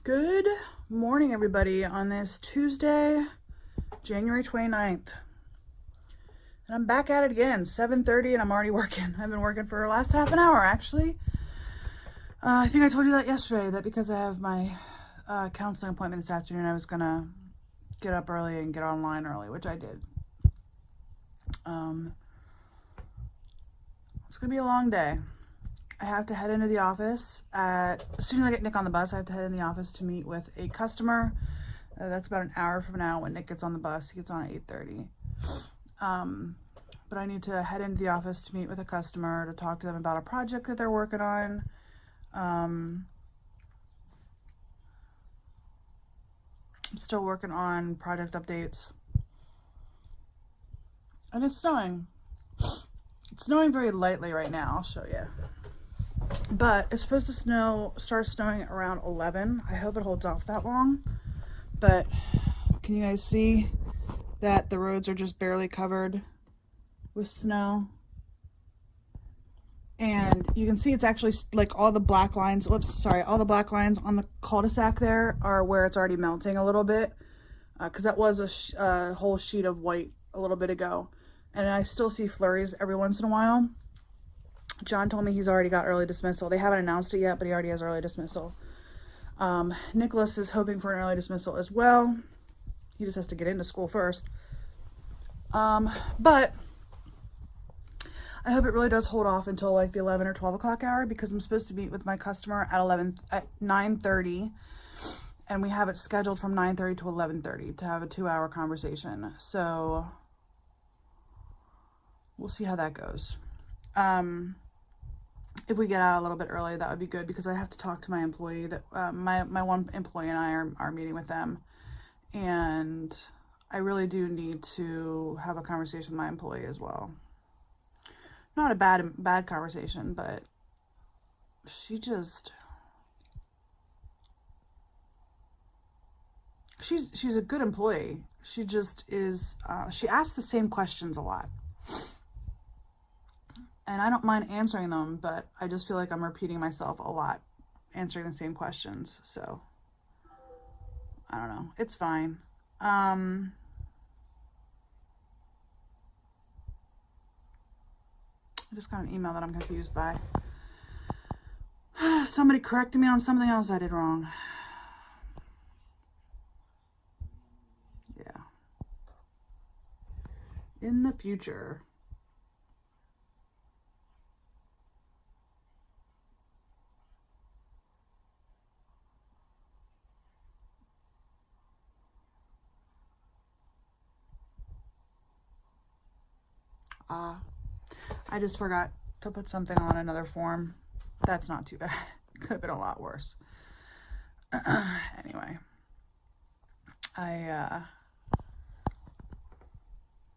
Good morning, everybody, on this Tuesday, January 29th. And I'm back at it again, 7:30, and I'm already working. I've been working for the last half an hour, actually. I think I told you that yesterday, that because I have my counseling appointment this afternoon, I was going to get up early and get online early, which I did. It's going to be a long day. I have to head into the office as soon as I get Nick on the bus. I have to head in the office to meet with a customer. That's about an hour from now when Nick gets on the bus. He gets on at 8:30. But I need to head into the office to meet with a customer to talk to them about a project that they're working on. I'm still working on project updates. And it's snowing. It's snowing very lightly right now. I'll show you. But it's supposed to start snowing around 11. I hope it holds off that long. But can you guys see that the roads are just barely covered with snow? And you can see it's actually like all the black lines, all the black lines on the cul-de-sac there are where it's already melting a little bit. Because that was a whole sheet of white a little bit ago. And I still see flurries every once in a while. John told me he's already got early dismissal. They haven't announced it yet, but he already has early dismissal. Nicholas is hoping for an early dismissal as well. He just has to get into school first. But I hope it really does hold off until like the 11 or 12 o'clock hour, because I'm supposed to meet with my customer at 9:30, and we have it scheduled from 9:30 to 11:30 to have a 2-hour conversation. So we'll see how that goes. If we get out a little bit early, that would be good, because I have to talk to my employee. That my one employee and I are meeting with them, and I really do need to have a conversation with my employee as well. Not a bad conversation, but she's a good employee. She just is. She asks the same questions a lot. And I don't mind answering them, but I just feel like I'm repeating myself a lot, answering the same questions. So, I don't know. It's fine. I just got an email that I'm confused by. Somebody corrected me on something else I did wrong. Yeah. In the future. I just forgot to put something on another form. That's not too bad. Could have been a lot worse. Anyway, let's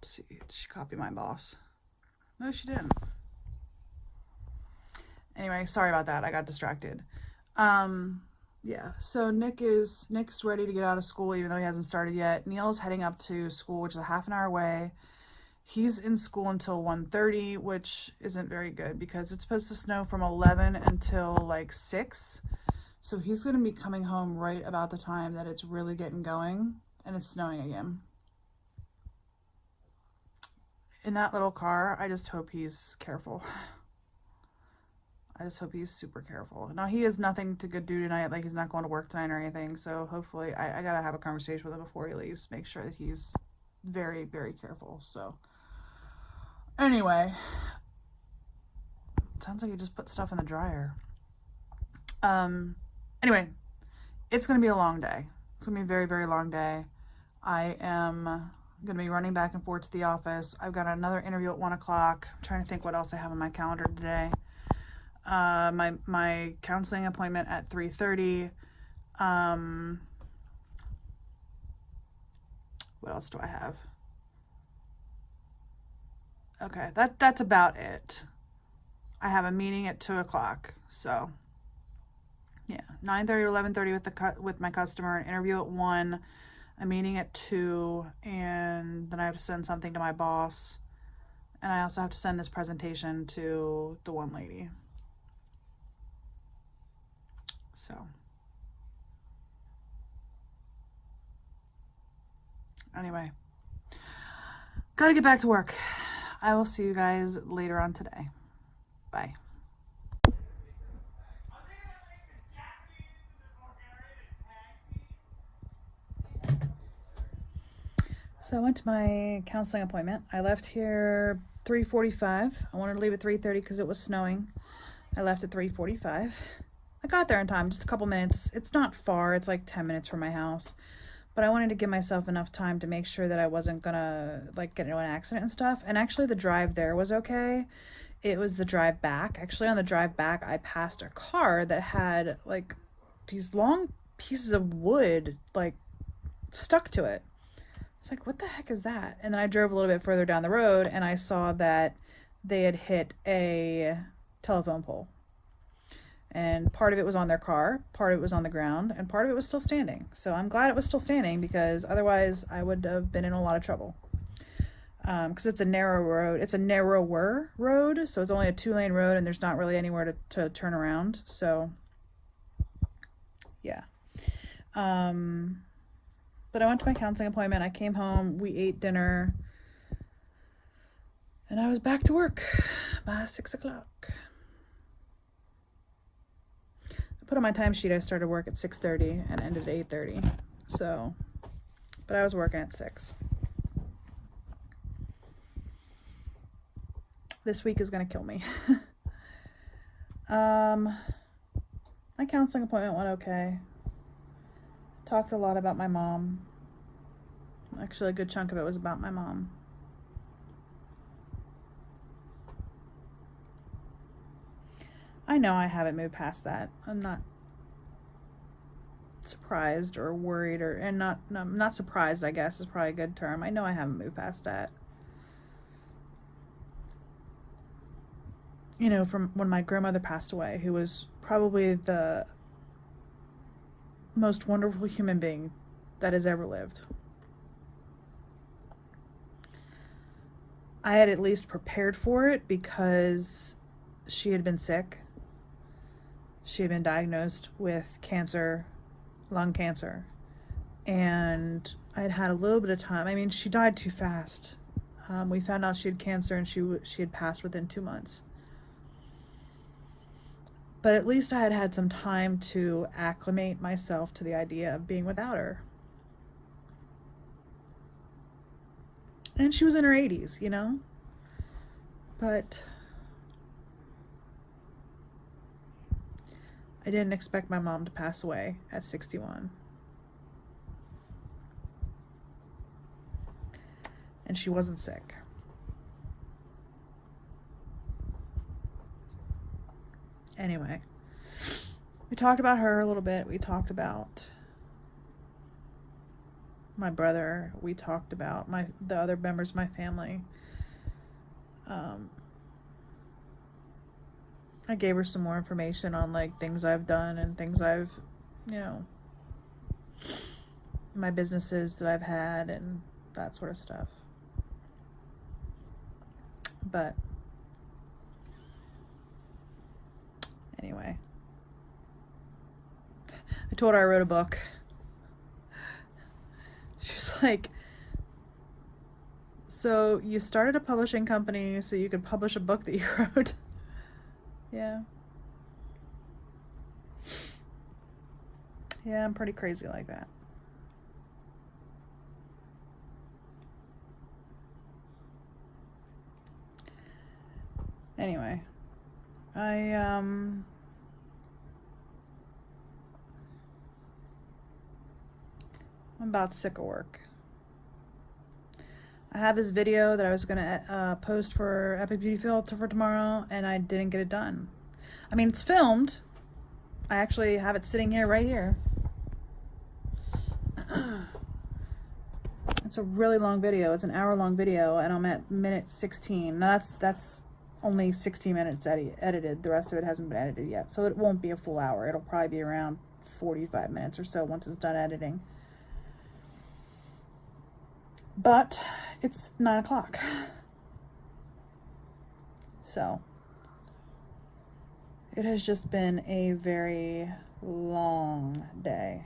see, did she copy my boss? No, she didn't. Anyway, sorry about that. I got distracted. Yeah, so Nick's ready to get out of school, even though he hasn't started yet. Neil's heading up to school, which is a half an hour away. He's in school until 1:30, which isn't very good because it's supposed to snow from 11 until like 6. So he's going to be coming home right about the time that it's really getting going and it's snowing again. In that little car, I just hope he's careful. I just hope he's super careful. Now, he has nothing to go do tonight. Like, he's not going to work tonight or anything. So hopefully, I got to have a conversation with him before he leaves. Make sure that he's very, very careful. So anyway, sounds like you just put stuff in the dryer. Anyway, it's going to be a long day. It's going to be a very, very long day. I am going to be running back and forth to the office. I've got another interview at 1 o'clock. I'm trying to think what else I have on my calendar today. My counseling appointment at 3:30. What else do I have? Okay, that's about it. I have a meeting at 2 o'clock. So yeah, 9:30 or 11:30 with my customer, an interview at 1, a meeting at 2, and then I have to send something to my boss. And I also have to send this presentation to the one lady. So Anyway, gotta get back to work. I will see you guys later on today. Bye. So I went to my counseling appointment. I left here 3:45. I wanted to leave at 3:30 because it was snowing. I left at 3:45. I got there in time, just a couple minutes. It's not far. It's like 10 minutes from my house. But I wanted to give myself enough time to make sure that I wasn't gonna like get into an accident and stuff. And actually the drive there was okay. It was the drive back. Actually on the drive back, I passed a car that had like these long pieces of wood like stuck to it. It's like, what the heck is that? And then I drove a little bit further down the road and I saw that they had hit a telephone pole. And part of it was on their car, part of it was on the ground, and part of it was still standing. So I'm glad it was still standing because otherwise I would have been in a lot of trouble. Because it's a narrow road. It's a narrower road, so it's only a 2-lane road and there's not really anywhere to turn around. So, yeah. But I went to my counseling appointment. I came home, we ate dinner, and I was back to work by 6 o'clock. I put on my timesheet I started work at 6:30 and ended at 8:30. So, but I was working at 6. This week is going to kill me. My counseling appointment went okay. Talked a lot about my mom. Actually, a good chunk of it was about my mom. I know I haven't moved past that. I'm not surprised or worried I'm not surprised, I guess is probably a good term. I know I haven't moved past that. You know, from when my grandmother passed away, who was probably the most wonderful human being that has ever lived. I had at least prepared for it because she had been sick. She had been diagnosed with cancer, lung cancer, and I had had a little bit of time. I mean, she died too fast. We found out she had cancer and she had passed within 2 months. But at least I had had some time to acclimate myself to the idea of being without her. And she was in her 80s, you know? But I didn't expect my mom to pass away at 61. And she wasn't sick. Anyway, we talked about her a little bit. We talked about my brother. We talked about the other members of my family. I gave her some more information on like things I've done and things I've, you know, my businesses that I've had and that sort of stuff. But anyway, I told her I wrote a book. She was like, so you started a publishing company so you could publish a book that you wrote? Yeah. Yeah, I'm pretty crazy like that. Anyway, I'm about sick of work. I have this video that I was gonna post for Epic Beauty Filter for tomorrow, and I didn't get it done. I mean, it's filmed. I actually have it sitting here, right here. It's a really long video. It's an hour-long video, and I'm at minute 16. Now that's only 16 minutes edited. The rest of it hasn't been edited yet, so it won't be a full hour. It'll probably be around 45 minutes or so once it's done editing. But it's 9 o'clock. So it has just been a very long day.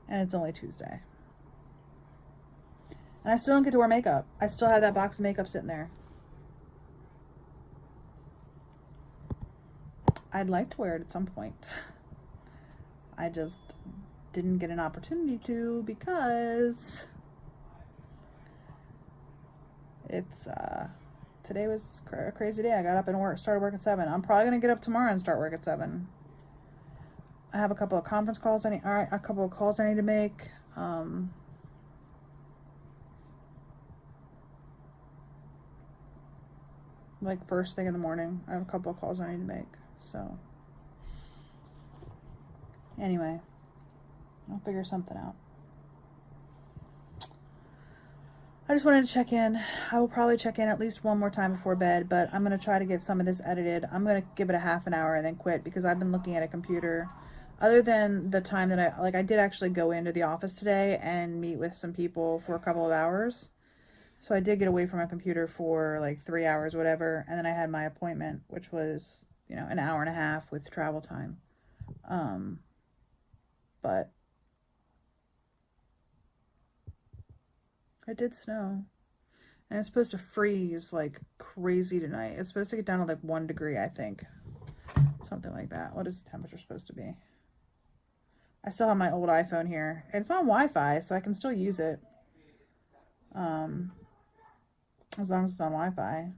And it's only Tuesday. And I still don't get to wear makeup. I still have that box of makeup sitting there. I'd like to wear it at some point. I just didn't get an opportunity to because it's today was a crazy day. I got up and started work at 7. I'm probably gonna get up tomorrow and start work at 7. I have a couple of conference calls a couple of calls I need to make. Like first thing in the morning, I have a couple of calls I need to make. So anyway, I'll figure something out. I just wanted to check in. I will probably check in at least one more time before bed, but I'm going to try to get some of this edited. I'm going to give it a half an hour and then quit because I've been looking at a computer. Other than the time that I did actually go into the office today and meet with some people for a couple of hours. So I did get away from my computer for like 3 hours, whatever. And then I had my appointment, which was, you know, an hour and a half with travel time. But it did snow. And it's supposed to freeze like crazy tonight. It's supposed to get down to like 1 degree, I think. Something like that. What is the temperature supposed to be? I still have my old iPhone here. It's on Wi-Fi, so I can still use it. As long as it's on Wi-Fi.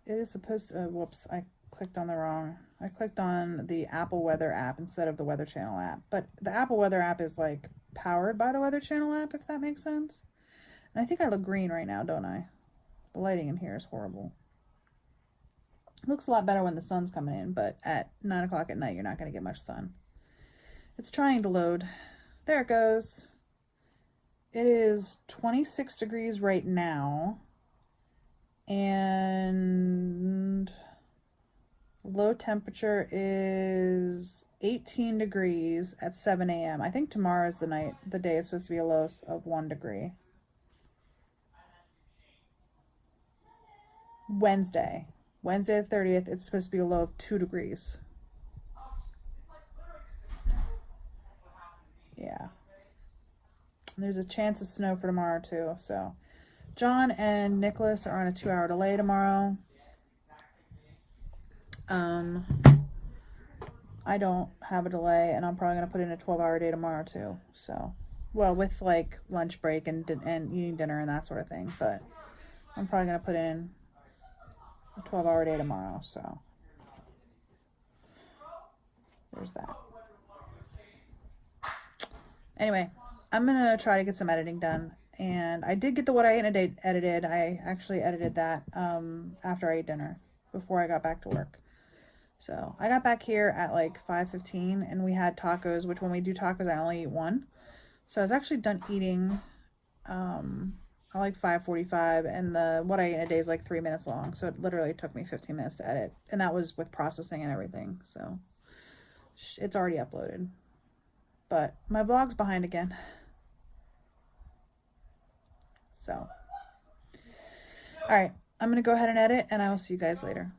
It is supposed to, whoops, I clicked on the Apple Weather app instead of the Weather Channel app. But the Apple Weather app is like powered by the Weather Channel app, if that makes sense. And I think I look green right now, don't I? The lighting in here is horrible. It looks a lot better when the sun's coming in, but at 9 o'clock at night, you're not going to get much sun. It's trying to load. There it goes. It is 26 degrees right now, and low temperature is 18 degrees at 7 a.m. I think tomorrow is the day is supposed to be a low of 1 degree. Wednesday the 30th, it's supposed to be a low of 2 degrees. Yeah. There's a chance of snow for tomorrow too. So John and Nicholas are on a 2-hour delay tomorrow. I don't have a delay, and I'm probably going to put in a 12-hour day tomorrow too. So, well, with like lunch break and eating dinner and that sort of thing. But I'm probably going to put in a 12-hour day tomorrow. So there's that. Anyway, I'm going to try to get some editing done. And I did get the What I Ate in a Day edited. I actually edited that after I ate dinner, before I got back to work. So I got back here at like 5:15, and we had tacos, which when we do tacos, I only eat one. So I was actually done eating at like 5:45, and the What I Ate in a Day is like 3 minutes long. So it literally took me 15 minutes to edit. And that was with processing and everything. So it's already uploaded. But my vlog's behind again. So, all right, I'm going to go ahead and edit, and I will see you guys later.